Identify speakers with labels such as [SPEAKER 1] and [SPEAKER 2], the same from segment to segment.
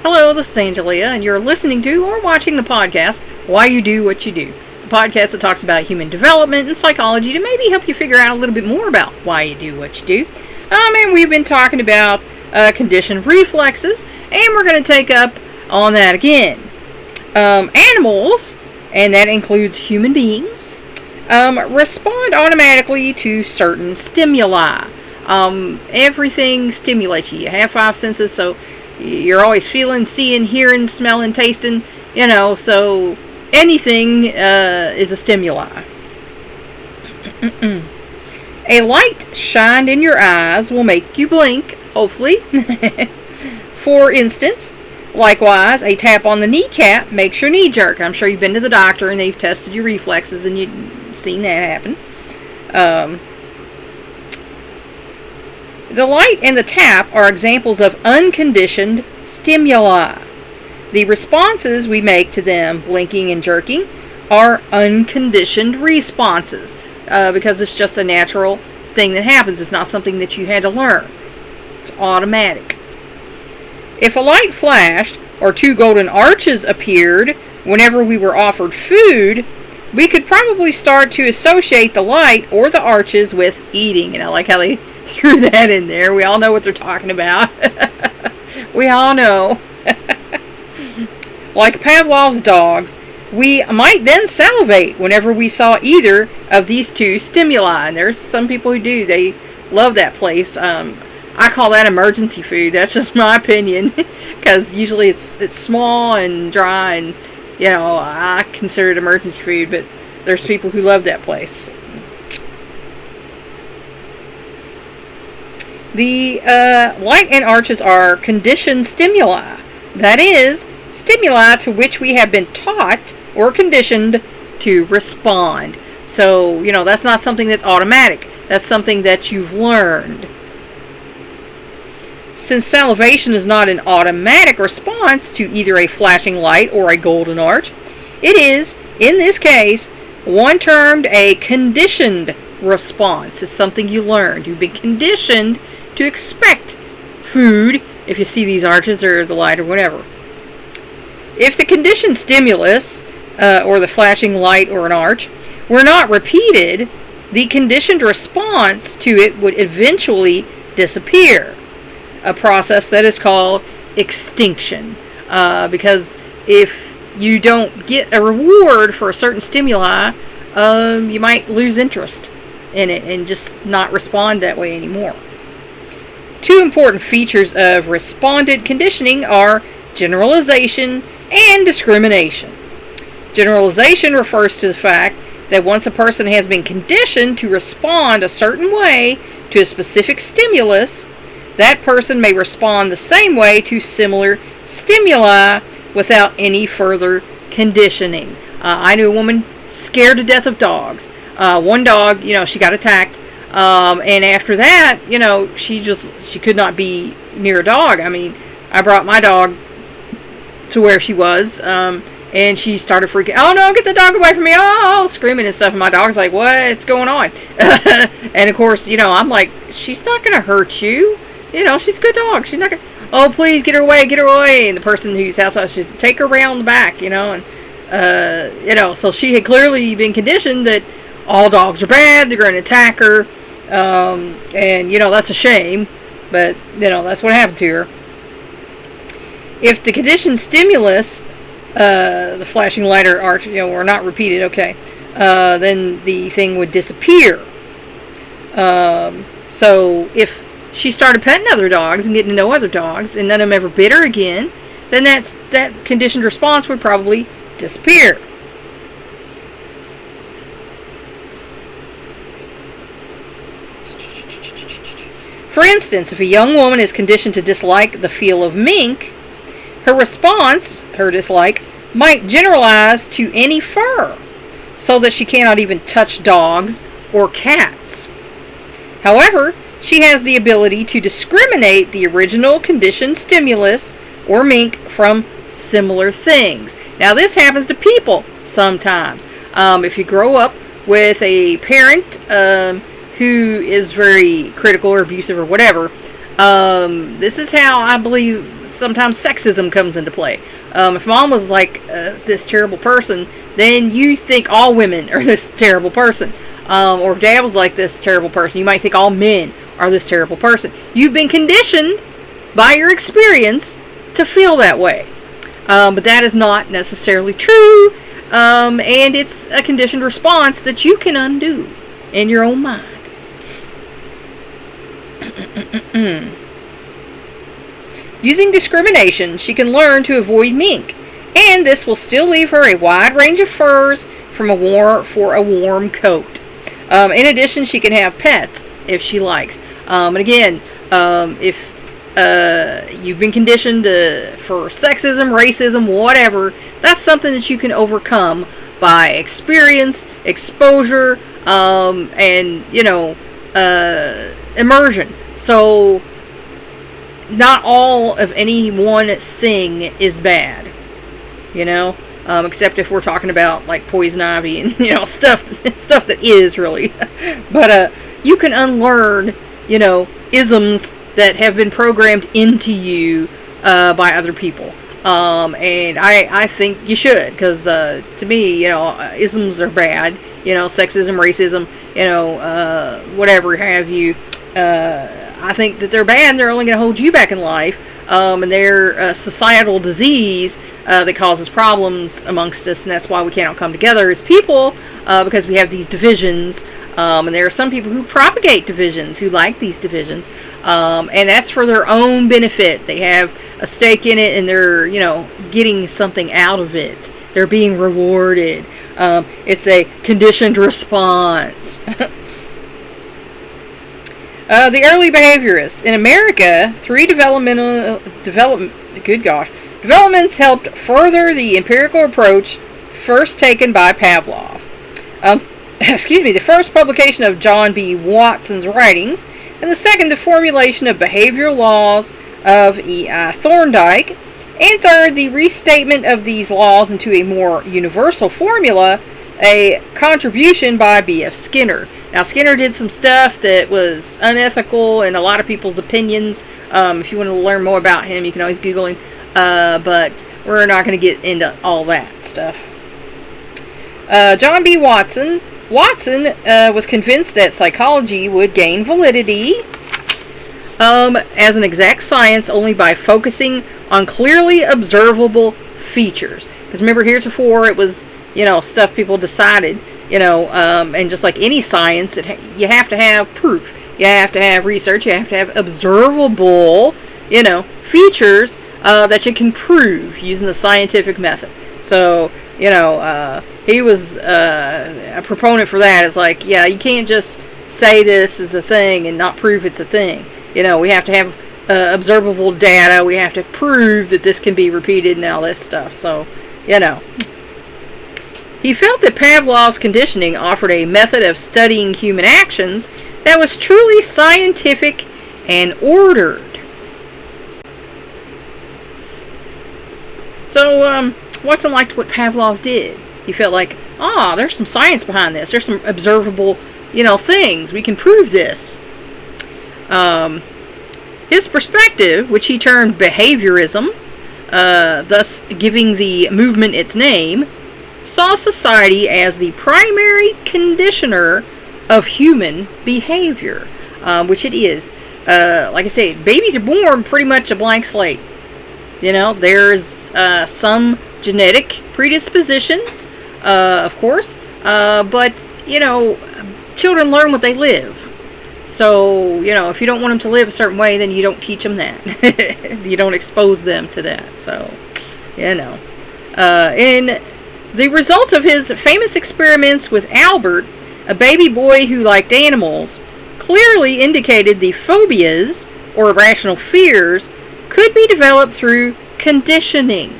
[SPEAKER 1] Hello, this is Angelia, and you're listening to or watching the podcast, Why You Do What You Do. The podcast that talks about human development and psychology to maybe help you figure out a little bit more about why you do what you do. And we've been talking about conditioned reflexes, and we're going to take up on that again. Animals, and that includes human beings, respond automatically to certain stimuli. Everything stimulates you. You have five senses, so you're always feeling, seeing, hearing, smelling, tasting, so anything is a stimuli. A light shined in your eyes will make you blink, hopefully. For instance, likewise, a tap on the kneecap makes your knee jerk. I'm sure you've been to the doctor and they've tested your reflexes and you've seen that happen. The light and the tap are examples of unconditioned stimuli. The responses we make to them, blinking and jerking, are unconditioned responses because it's just a natural thing that happens. It's not something that you had to learn. It's automatic. If a light flashed or two golden arches appeared whenever we were offered food, we could probably start to associate the light or the arches with eating. And I like how they threw that in there. We all know what they're talking about. We all know. Like Pavlov's dogs, we might then salivate whenever we saw either of these two stimuli. And there's some people who do. They love that place. I call that emergency food. That's just my opinion. Because usually it's small and dry and, I consider it emergency food. But there's people who love that place. The light and arches are conditioned stimuli. That is, stimuli to which we have been taught or conditioned to respond. So, that's not something that's automatic. That's something that you've learned. Since salivation is not an automatic response to either a flashing light or a golden arch, it is, in this case, one termed a conditioned response. It's something you learned. You've been conditioned to expect food if you see these arches or the light or whatever. If the conditioned stimulus, or the flashing light or an arch, were not repeated, the conditioned response to it would eventually disappear. A process that is called extinction. Because if you don't get a reward for a certain stimuli, you might lose interest in it and just not respond that way anymore. Two important features of responded conditioning are generalization and discrimination. Generalization refers to the fact that once a person has been conditioned to respond a certain way to a specific stimulus, that person may respond the same way to similar stimuli without any further conditioning. I knew a woman scared to death of dogs. One dog, she got attacked. And after that, she could not be near a dog. I mean, I brought my dog to where she was, and she started freaking, oh no, get the dog away from me, oh, screaming and stuff. And my dog's like, what's going on? And of course, I'm like, she's not going to hurt you. She's a good dog. She's not going to, oh, please get her away, get her away. And the person whose house I was, just take her around the back, and, so she had clearly been conditioned that all dogs are bad, they're going to attack her. And that's a shame, but that's what happened to her. If the conditioned stimulus, the flashing light or arch, were not repeated, then the thing would disappear. So if she started petting other dogs and getting to know other dogs, and none of them ever bit her again, then that conditioned response would probably disappear. For instance, if a young woman is conditioned to dislike the feel of mink, her response, her dislike, might generalize to any fur, so that she cannot even touch dogs or cats. However, she has the ability to discriminate the original conditioned stimulus or mink from similar things. Now, this happens to people sometimes. If you grow up with a parent who is very critical or abusive or whatever, This is how I believe sometimes sexism comes into play. If mom was like this terrible person, then you think all women are this terrible person. Or if dad was like this terrible person, you might think all men are this terrible person. You've been conditioned by your experience to feel that way. But that is not necessarily true. And it's a conditioned response that you can undo in your own mind. Using discrimination, she can learn to avoid mink, and this will still leave her a wide range of furs for a warm coat. In addition, she can have pets if she likes. And again, if you've been conditioned for sexism, racism, whatever, that's something that you can overcome by experience, exposure, and, immersion. So, not all of any one thing is bad, except if we're talking about like poison ivy and stuff that is really. But you can unlearn isms that have been programmed into you by other people, and I think you should, because to me, isms are bad. Sexism, racism, whatever have you. I think that they're bad and they're only going to hold you back in life, and they're a societal disease that causes problems amongst us, and that's why we cannot come together as people, because we have these divisions, and there are some people who propagate divisions, who like these divisions, and that's for their own benefit. They have a stake in it, and they're, getting something out of it. They're being rewarded. It's a conditioned response. The early behaviorists. In America, 3 developments helped further the empirical approach first taken by Pavlov. The first publication of John B. Watson's writings, and the second, the formulation of behavioral laws of E.I. Thorndike, and third, the restatement of these laws into a more universal formula, a contribution by B.F. Skinner. Now, Skinner did some stuff that was unethical in a lot of people's opinions. If you want to learn more about him, you can always Google him. But we're not going to get into all that stuff. John B. Watson. Watson was convinced that psychology would gain validity as an exact science only by focusing on clearly observable features. Because remember, heretofore it was, stuff people decided. And just like any science, you have to have proof. You have to have research. You have to have observable, features that you can prove using the scientific method. So, he was a proponent for that. It's like, yeah, you can't just say this is a thing and not prove it's a thing. We have to have observable data. We have to prove that this can be repeated and all this stuff. So, He felt that Pavlov's conditioning offered a method of studying human actions that was truly scientific and ordered. So, Watson liked what Pavlov did. He felt like, there's some science behind this. There's some observable, things. We can prove this. His perspective, which he termed behaviorism, thus giving the movement its name, saw society as the primary conditioner of human behavior, which it is. Like I say, babies are born pretty much a blank slate. There's some genetic predispositions, of course, but, children learn what they live. So, if you don't want them to live a certain way, then you don't teach them that. You don't expose them to that. So, in the results of his famous experiments with Albert, a baby boy who liked animals, clearly indicated the phobias, or irrational fears, could be developed through conditioning.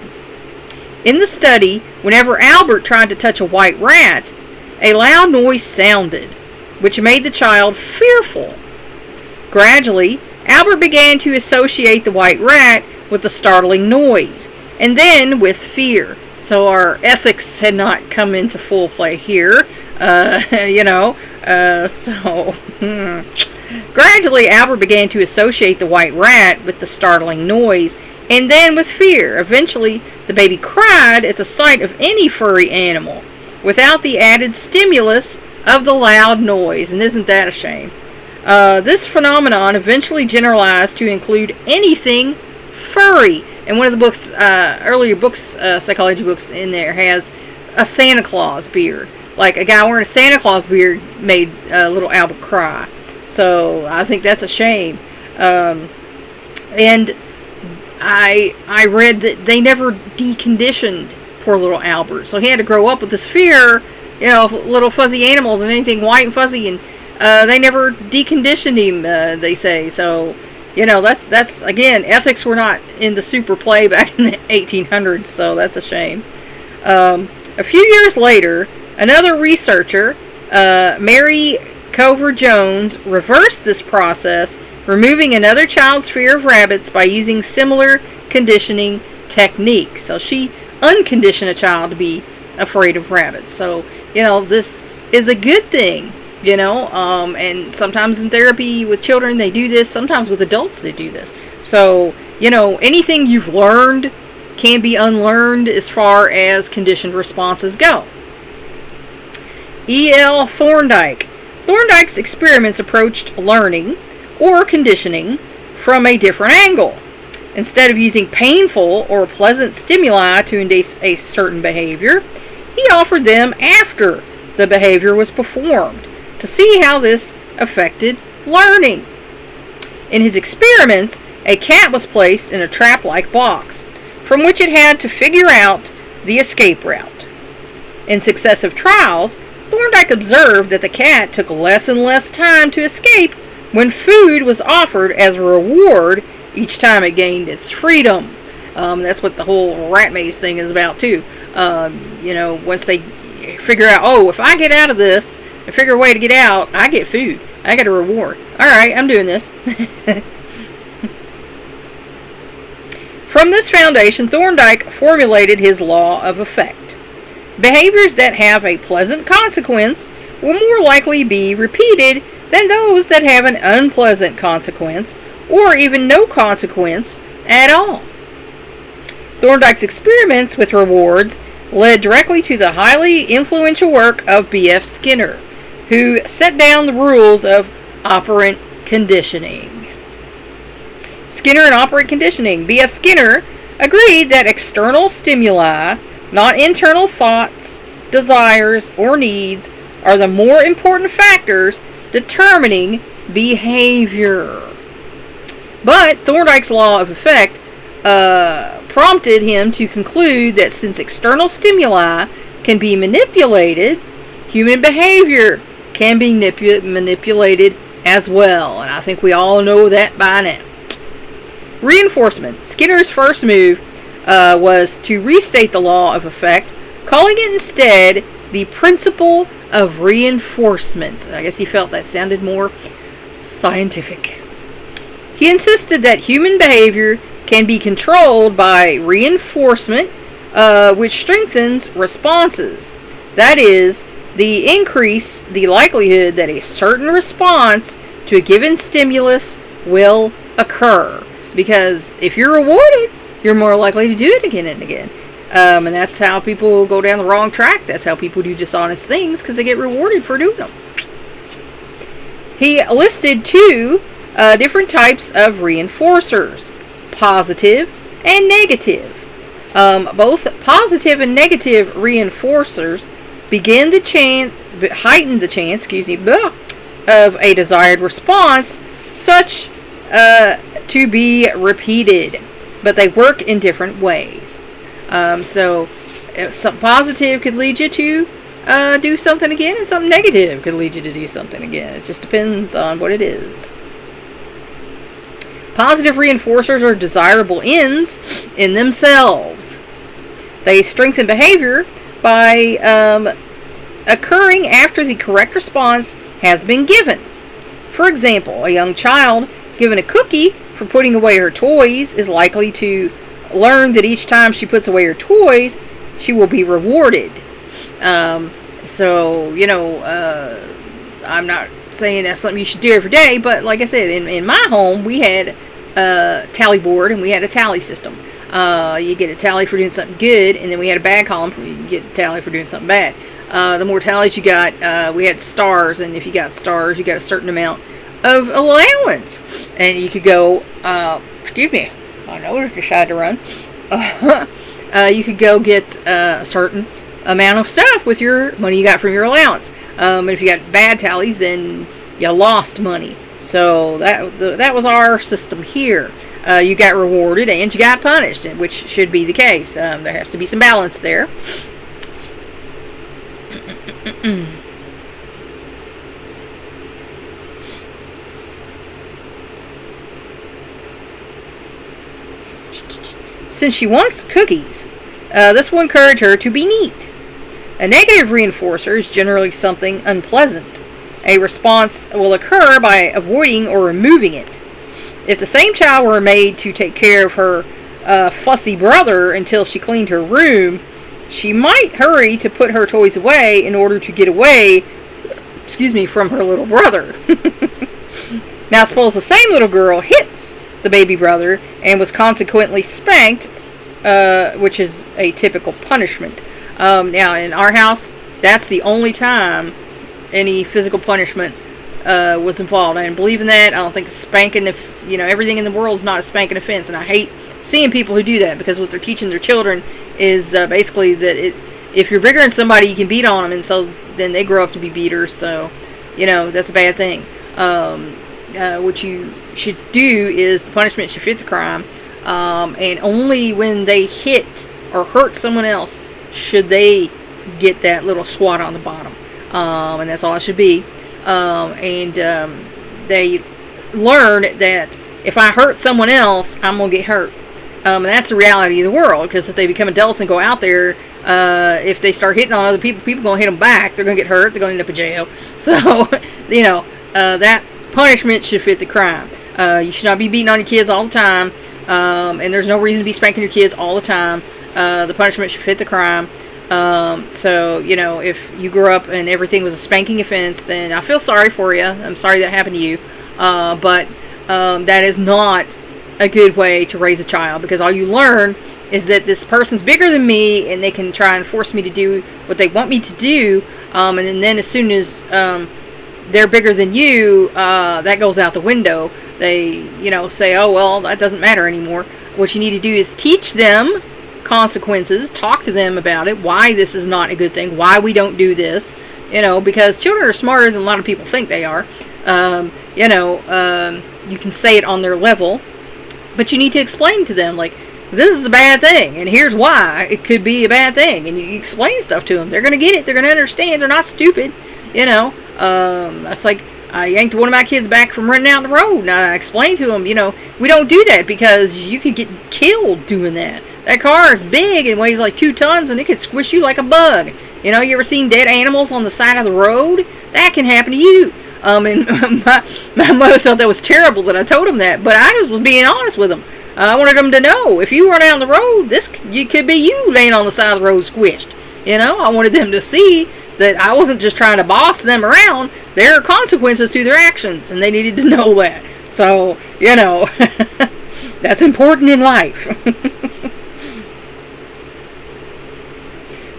[SPEAKER 1] In the study, whenever Albert tried to touch a white rat, a loud noise sounded, which made the child fearful. Gradually, Albert began to associate the white rat with the startling noise, and then with fear. So our ethics had not come into full play here. Gradually, Albert began to associate the white rat with the startling noise, and then with fear. Eventually, the baby cried at the sight of any furry animal, without the added stimulus of the loud noise. And isn't that a shame? This phenomenon eventually generalized to include anything furry. And one of the books, earlier books, psychology books in there, has a Santa Claus beard. Like a guy wearing a Santa Claus beard made little Albert cry. So I think that's a shame. And I read that they never deconditioned poor little Albert. So he had to grow up with this fear, of little fuzzy animals and anything white and fuzzy. And they never deconditioned him, they say. So, that's again, ethics were not in the super play back in the 1800s. So that's a shame. A few years later, another researcher, Mary Cover Jones, reversed this process, removing another child's fear of rabbits by using similar conditioning techniques. So she unconditioned a child to be afraid of rabbits. So, this is a good thing, and sometimes in therapy with children they do this, sometimes with adults they do this. So, anything you've learned can be unlearned as far as conditioned responses go. E.L. Thorndike. Thorndike's experiments approached learning or conditioning from a different angle. Instead of using painful or pleasant stimuli to induce a certain behavior, he offered them after the behavior was performed to see how this affected learning. In his experiments, a cat was placed in a trap-like box from which it had to figure out the escape route. In successive trials, Thorndike observed that the cat took less and less time to escape when food was offered as a reward each time it gained its freedom. That's what the whole rat maze thing is about too. Once they figure out, if I get out of this and figure a way to get out, I get food. I get a reward. Alright, I'm doing this. From this foundation, Thorndike formulated his law of effect. Behaviors that have a pleasant consequence will more likely be repeated than those that have an unpleasant consequence, or even no consequence at all. Thorndike's experiments with rewards led directly to the highly influential work of B.F. Skinner, who set down the rules of operant conditioning. Skinner and operant conditioning. B.F. Skinner agreed that external stimuli, not internal thoughts, desires, or needs, are the more important factors determining behavior. But Thorndike's law of effect prompted him to conclude that since external stimuli can be manipulated, human behavior can be manipulated as well. And I think we all know that by now. Reinforcement. Skinner's first move was to restate the law of effect, calling it instead the principle of reinforcement. I guess he felt that sounded more scientific. He insisted that human behavior can be controlled by reinforcement, which strengthens responses. That is, increase the likelihood that a certain response to a given stimulus will occur. Because if you're rewarded, you're more likely to do it again and again. And that's how people go down the wrong track. That's how people do dishonest things, because they get rewarded for doing them. He listed two different types of reinforcers, positive and negative. Both positive and negative reinforcers heighten the chance, of a desired response, such to be repeated, but they work in different ways. So some positive could lead you to do something again, and something negative could lead you to do something again. It just depends on what it is. Positive reinforcers are desirable ends in themselves. They strengthen behavior by occurring after the correct response has been given. For example, a young child given a cookie for putting away her toys is likely to learn that each time she puts away her toys, she will be rewarded. I'm not saying that's something you should do every day, but like I said, in my home, we had a tally board and we had a tally system. You get a tally for doing something good, and then we had a bad column for you get a tally for doing something bad. The more tallies you got, we had stars, and if you got stars, you got a certain amount of allowance. And you could go, excuse me, my nose decided to run. You could go get a certain amount of stuff with your money you got from your allowance. And if you got bad tallies, then you lost money. So that was our system here. You got rewarded and you got punished, which should be the case. There has to be some balance there. Since she wants cookies, this will encourage her to be neat. A negative reinforcer is generally something unpleasant. A response will occur by avoiding or removing it. If the same child were made to take care of her fussy brother until she cleaned her room, she might hurry to put her toys away in order to get away, from her little brother. Now suppose the same little girl hits the baby brother and was consequently spanked, which is a typical punishment. Now in our house, that's the only time any physical punishment was involved. I didn't believe in that. I don't think spanking, everything in the world is not a spanking offense, and I hate seeing people who do that, because what they're teaching their children is basically that if you're bigger than somebody, you can beat on them, and so then they grow up to be beaters. So, that's a bad thing. What you should do is the punishment should fit the crime, and only when they hit or hurt someone else should they get that little swat on the bottom, and that's all it should be. They learn that if I hurt someone else, I'm gonna get hurt. And that's the reality of the world, because if they become adults and go out there, if they start hitting on other people are going to hit them back. They're going to get hurt. They're going to end up in jail. So, that punishment should fit the crime. You should not be beating on your kids all the time, and there's no reason to be spanking your kids all the time. The punishment should fit the crime. So, if you grew up and everything was a spanking offense, then I feel sorry for you. I'm sorry that happened to you. But that is not a good way to raise a child, because all you learn is that this person's bigger than me and they can try and force me to do what they want me to do, and then as soon as they're bigger than you, that goes out the window. They say, oh well, that doesn't matter anymore. What you need to do is teach them consequences, talk to them about it, why this is not a good thing, why we don't do this, because children are smarter than a lot of people think they are. You can say it on their level, but you need to explain to them, like, this is a bad thing, and here's why it could be a bad thing, and you explain stuff to them. They're going to get it. They're going to understand. They're not stupid, That's like, I yanked one of my kids back from running out the road, and I explained to them, we don't do that because you could get killed doing that. That car is big and weighs like 2 tons, and it could squish you like a bug. You ever seen dead animals on the side of the road? That can happen to you. And my mother thought that was terrible that I told him that, but I just was being honest with him. I wanted them to know, if you run down the road, you could be you laying on the side of the road squished. I wanted them to see that I wasn't just trying to boss them around. There are consequences to their actions, and they needed to know that. So, that's important in life.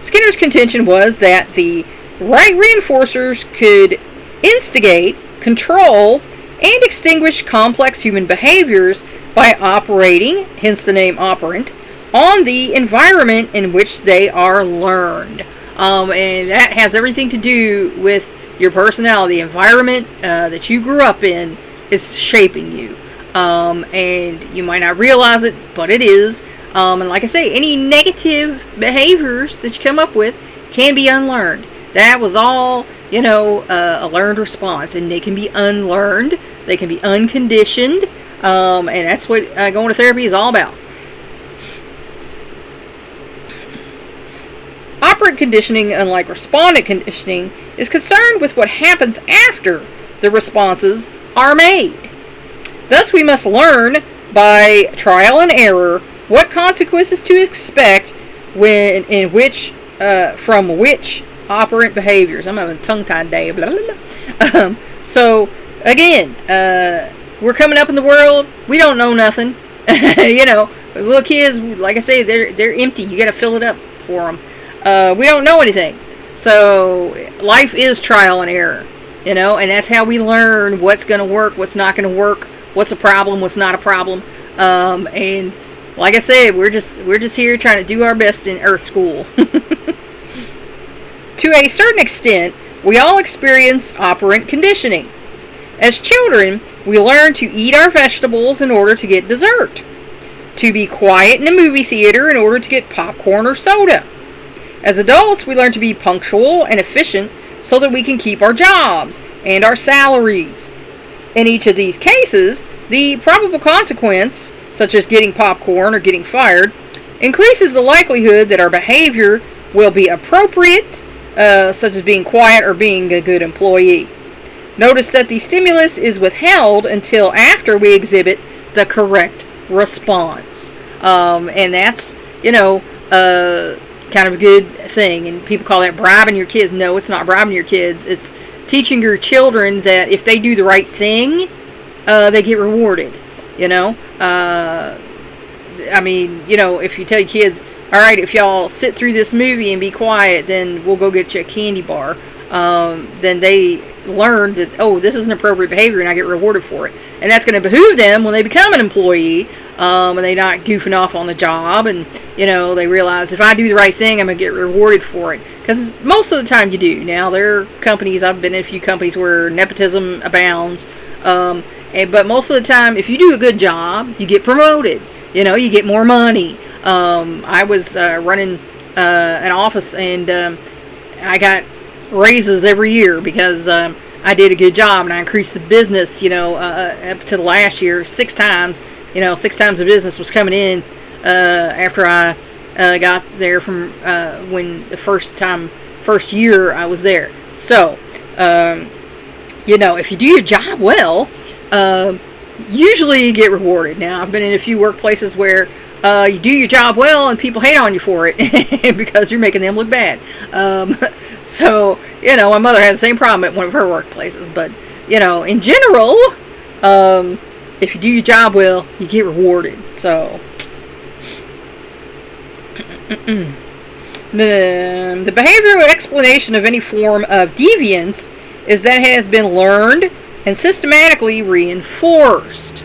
[SPEAKER 1] Skinner's contention was that the right reinforcers could instigate, control, and extinguish complex human behaviors by operating, hence the name Operant, on the environment in which they are learned. And that has everything to do with your personality. The environment that you grew up in is shaping you. And you might not realize it, but it is. And like I say, any negative behaviors that you come up with can be unlearned. That was all, a learned response. And they can be unlearned. They can be unconditioned. And that's what going to therapy is all about. Operant conditioning, unlike respondent conditioning, is concerned with what happens after the responses are made. Thus, we must learn by trial and error what consequences to expect from which operant behaviors. I'm having a tongue-tied day. Blah, blah, blah. So again, we're coming up in the world. We don't know nothing. Little kids, like I say, they're empty. You got to fill it up for them. We don't know anything. So life is trial and error, and that's how we learn what's going to work, what's not going to work, what's a problem, what's not a problem. And like I said, we're just here trying to do our best in Earth School. To a certain extent, we all experience operant conditioning. As children, we learn to eat our vegetables in order to get dessert, to be quiet in a movie theater in order to get popcorn or soda. As adults, we learn to be punctual and efficient so that we can keep our jobs and our salaries. In each of these cases, the probable consequence, such as getting popcorn or getting fired, increases the likelihood that our behavior will be appropriate, such as being quiet or being a good employee. Notice that the stimulus is withheld until after we exhibit the correct response. And that's, kind of a good thing. And people call that bribing your kids. No, it's not bribing your kids. It's teaching your children that if they do the right thing, they get rewarded. If you tell your kids, all right, if y'all sit through this movie and be quiet, then we'll go get you a candy bar. Then they learn that, this is an appropriate behavior and I get rewarded for it. And that's going to behoove them when they become an employee, and they're not goofing off on the job, and, they realize if I do the right thing, I'm going to get rewarded for it. Because most of the time you do. Now, there are companies, I've been in a few companies where nepotism abounds, but most of the time, if you do a good job, you get promoted. You get more money. I was running an office, and I got raises every year because I did a good job, and I increased the business, up to the last year 6 times. 6 times the business was coming in after I got there from when the first year I was there. So, if you do your job well, usually you get rewarded. Now, I've been in a few workplaces where you do your job well and people hate on you for it because you're making them look bad. So, my mother had the same problem at one of her workplaces. But, in general, if you do your job well, you get rewarded. So, the behavioral explanation of any form of deviance is that it has been learned and systematically reinforced,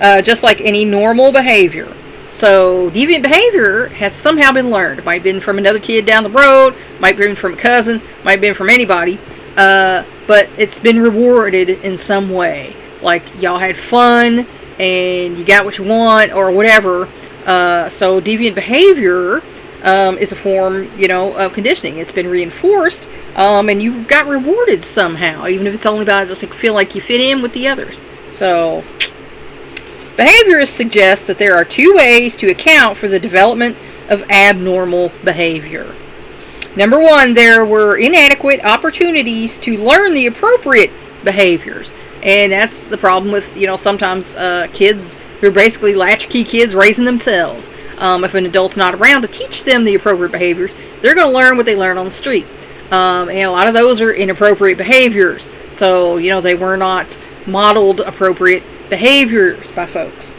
[SPEAKER 1] just like any normal behavior. So, deviant behavior has somehow been learned. It might have been from another kid down the road, might have been from a cousin, might have been from anybody, but it's been rewarded in some way. Like, y'all had fun, and you got what you want, or whatever. So, deviant behavior is a form, of conditioning. It's been reinforced, and you got rewarded somehow, even if it's only by just feel like you fit in with the others. So, behaviorists suggest that there are 2 ways to account for the development of abnormal behavior. Number 1, there were inadequate opportunities to learn the appropriate behaviors. And that's the problem with, sometimes kids who are basically latchkey kids raising themselves. If an adult's not around to teach them the appropriate behaviors, they're going to learn what they learn on the street. And a lot of those are inappropriate behaviors. So, they were not modeled appropriate behaviors by folks.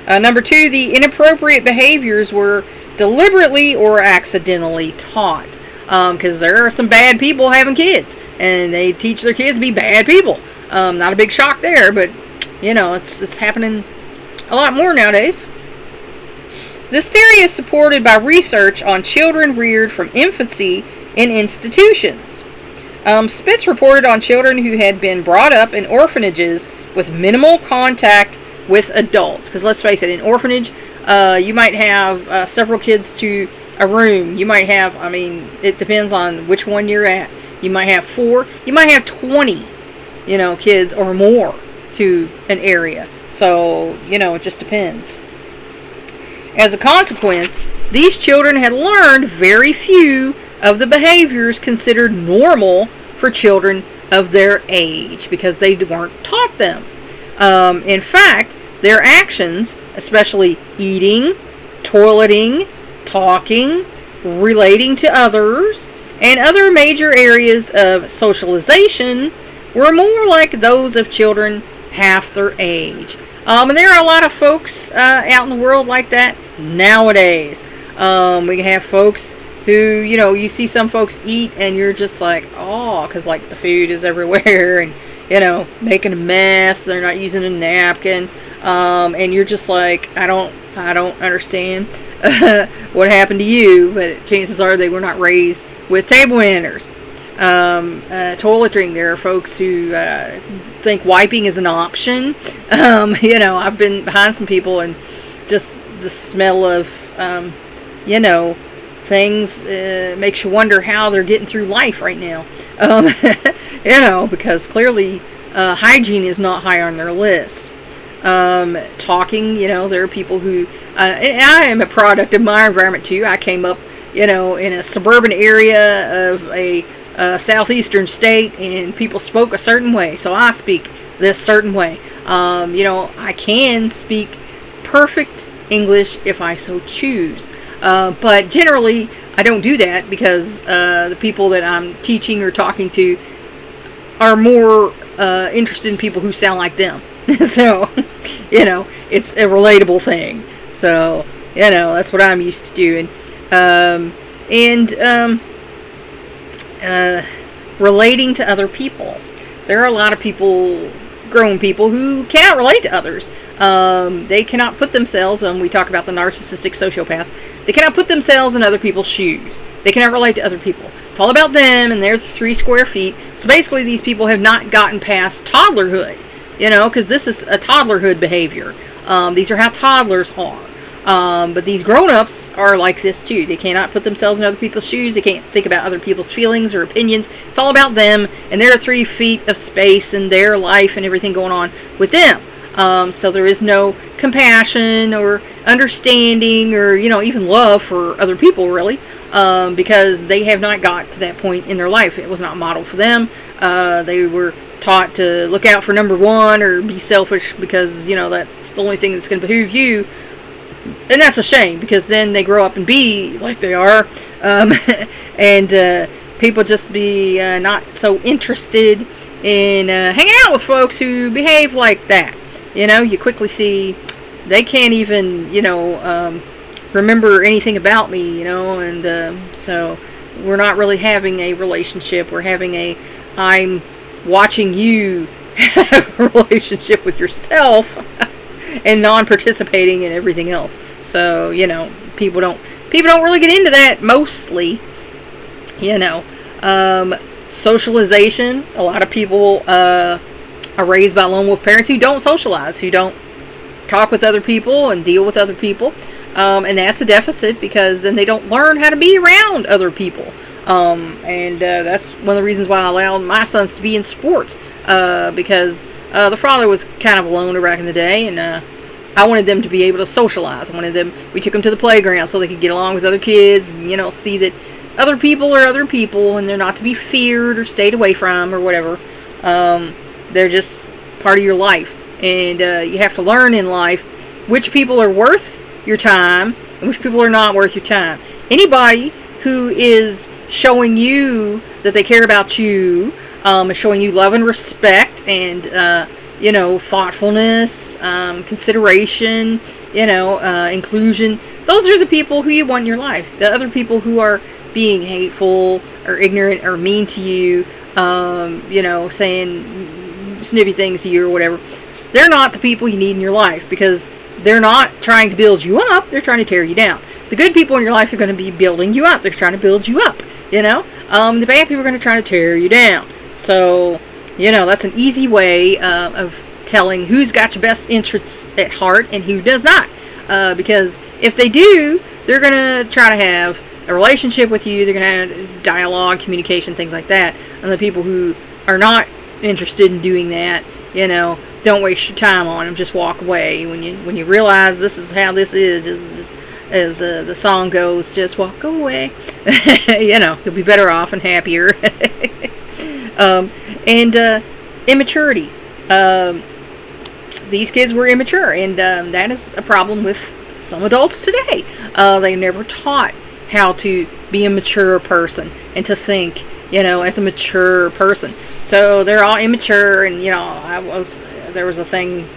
[SPEAKER 1] Number 2, the inappropriate behaviors were deliberately or accidentally taught. Because there are some bad people having kids, and they teach their kids to be bad people. Not a big shock there, but, it's happening a lot more nowadays. This theory is supported by research on children reared from infancy in institutions. Spitz reported on children who had been brought up in orphanages with minimal contact with adults. Because let's face it, in orphanage, you might have several kids to a room. You might have, it depends on which one you're at. You might have 4, you might have 20, kids or more to an area. So, it just depends. As a consequence, these children had learned very few of the behaviors considered normal for children of their age because they weren't taught them. In fact, their actions, especially eating, toileting, talking, relating to others, and other major areas of socialization were more like those of children half their age. And there are a lot of folks out in the world like that nowadays. We have folks who, you see some folks eat and you're just like, oh, because like the food is everywhere and, making a mess. They're not using a napkin. And you're just like, I don't understand what happened to you, but chances are they were not raised with table manners. Toiletry. There are folks who think wiping is an option. I've been behind some people and just the smell of, things makes you wonder how they're getting through life right now. Because clearly hygiene is not high on their list. Talking, there are people who, and I am a product of my environment too. I came up, in a suburban area of a southeastern state, and people spoke a certain way, so I speak this certain way. I can speak perfect English if I so choose, but generally I don't do that because the people that I'm teaching or talking to are more interested in people who sound like them. So, it's a relatable thing. So, that's what I'm used to doing. Relating to other people. There are a lot of people, grown people, who cannot relate to others. They cannot put themselves, when we talk about the narcissistic sociopaths, they cannot put themselves in other people's shoes. They cannot relate to other people. It's all about them and their 3 square feet. So basically these people have not gotten past toddlerhood. Because this is a toddlerhood behavior. These are how toddlers are. But these grown-ups are like this too. They cannot put themselves in other people's shoes. They can't think about other people's feelings or opinions. It's all about them and their 3 feet of space and their life and everything going on with them. So there is no compassion or understanding or, even love for other people, really, because they have not got to that point in their life. It was not modeled for them. They were taught to look out for number one or be selfish because, that's the only thing that's going to behoove you. And that's a shame because then they grow up and be like they are. And people just be not so interested in hanging out with folks who behave like that. You quickly see they can't even, remember anything about me, and so we're not really having a relationship. We're having I'm watching you have a relationship with yourself and non-participating in everything else. So, people don't really get into that mostly, socialization. A lot of people are raised by lone wolf parents who don't socialize, who don't talk with other people and deal with other people. And that's a deficit because then they don't learn how to be around other people. And that's one of the reasons why I allowed my sons to be in sports, because the father was kind of a loner back in the day, and I wanted them to be able to socialize. We took them to the playground so they could get along with other kids and, see that other people are other people and they're not to be feared or stayed away from or whatever. They're just part of your life, and you have to learn in life which people are worth your time and which people are not worth your time. Anybody who is showing you that they care about you, is showing you love and respect and, thoughtfulness, consideration, inclusion. Those are the people who you want in your life. The other people who are being hateful or ignorant or mean to you, saying snippy things to you or whatever, they're not the people you need in your life because they're not trying to build you up. They're trying to tear you down. The good people in your life are going to be building you up. They're trying to build you up, The bad people are going to try to tear you down. So, that's an easy way of telling who's got your best interests at heart and who does not. Because if they do, they're going to try to have a relationship with you. They're going to have dialogue, communication, things like that. And the people who are not interested in doing that, don't waste your time on them. Just walk away. When you realize this is how this is, just as the song goes, just walk away. You'll be better off and happier. And immaturity. These kids were immature, and that is a problem with some adults today. They never taught how to be a mature person and to think as a mature person. So they're all immature, and there was a thing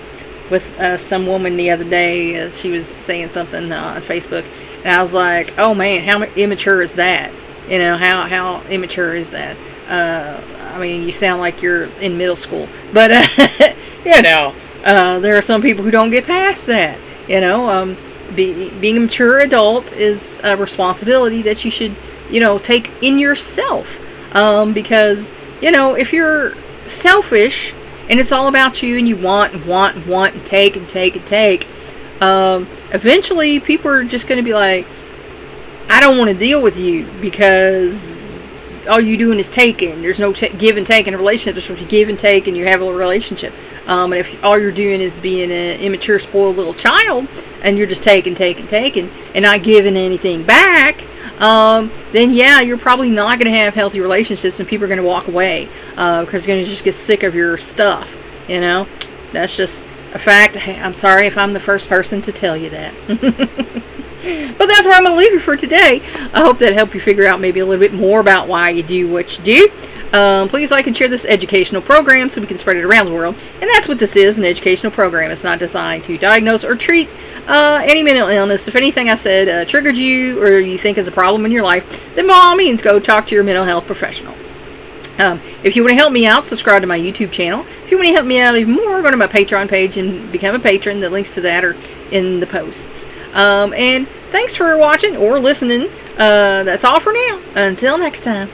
[SPEAKER 1] with some woman the other day. She was saying something on Facebook, and I was like, oh man, how immature is that? How immature is that? I mean, you sound like you're in middle school, but there are some people who don't get past that. Being a mature adult is a responsibility that you should take in yourself, because if you're selfish and it's all about you and you want and take, eventually people are just going to be like, I don't want to deal with you because all you're doing is taking. There's no give and take in a relationship. There's supposed to give and take, and you have a relationship. And if all you're doing is being an immature, spoiled little child, and you're just taking, and not giving anything back, then you're probably not going to have healthy relationships, and people are going to walk away because they're going to just get sick of your stuff. That's just a fact. I'm sorry if I'm the first person to tell you that. But that's where I'm going to leave you for today. I hope that helped you figure out maybe a little bit more about why you do what you do. Please like and share this educational program so we can spread it around the world. And that's what this is, an educational program. It's not designed to diagnose or treat any mental illness. If anything I said triggered you or you think is a problem in your life, then by all means go talk to your mental health professional. If you want to help me out, subscribe to my YouTube channel. If you want to help me out even more, go to my Patreon page and become a patron. The links to that are in the posts. And thanks for watching or listening. That's all for now. Until next time.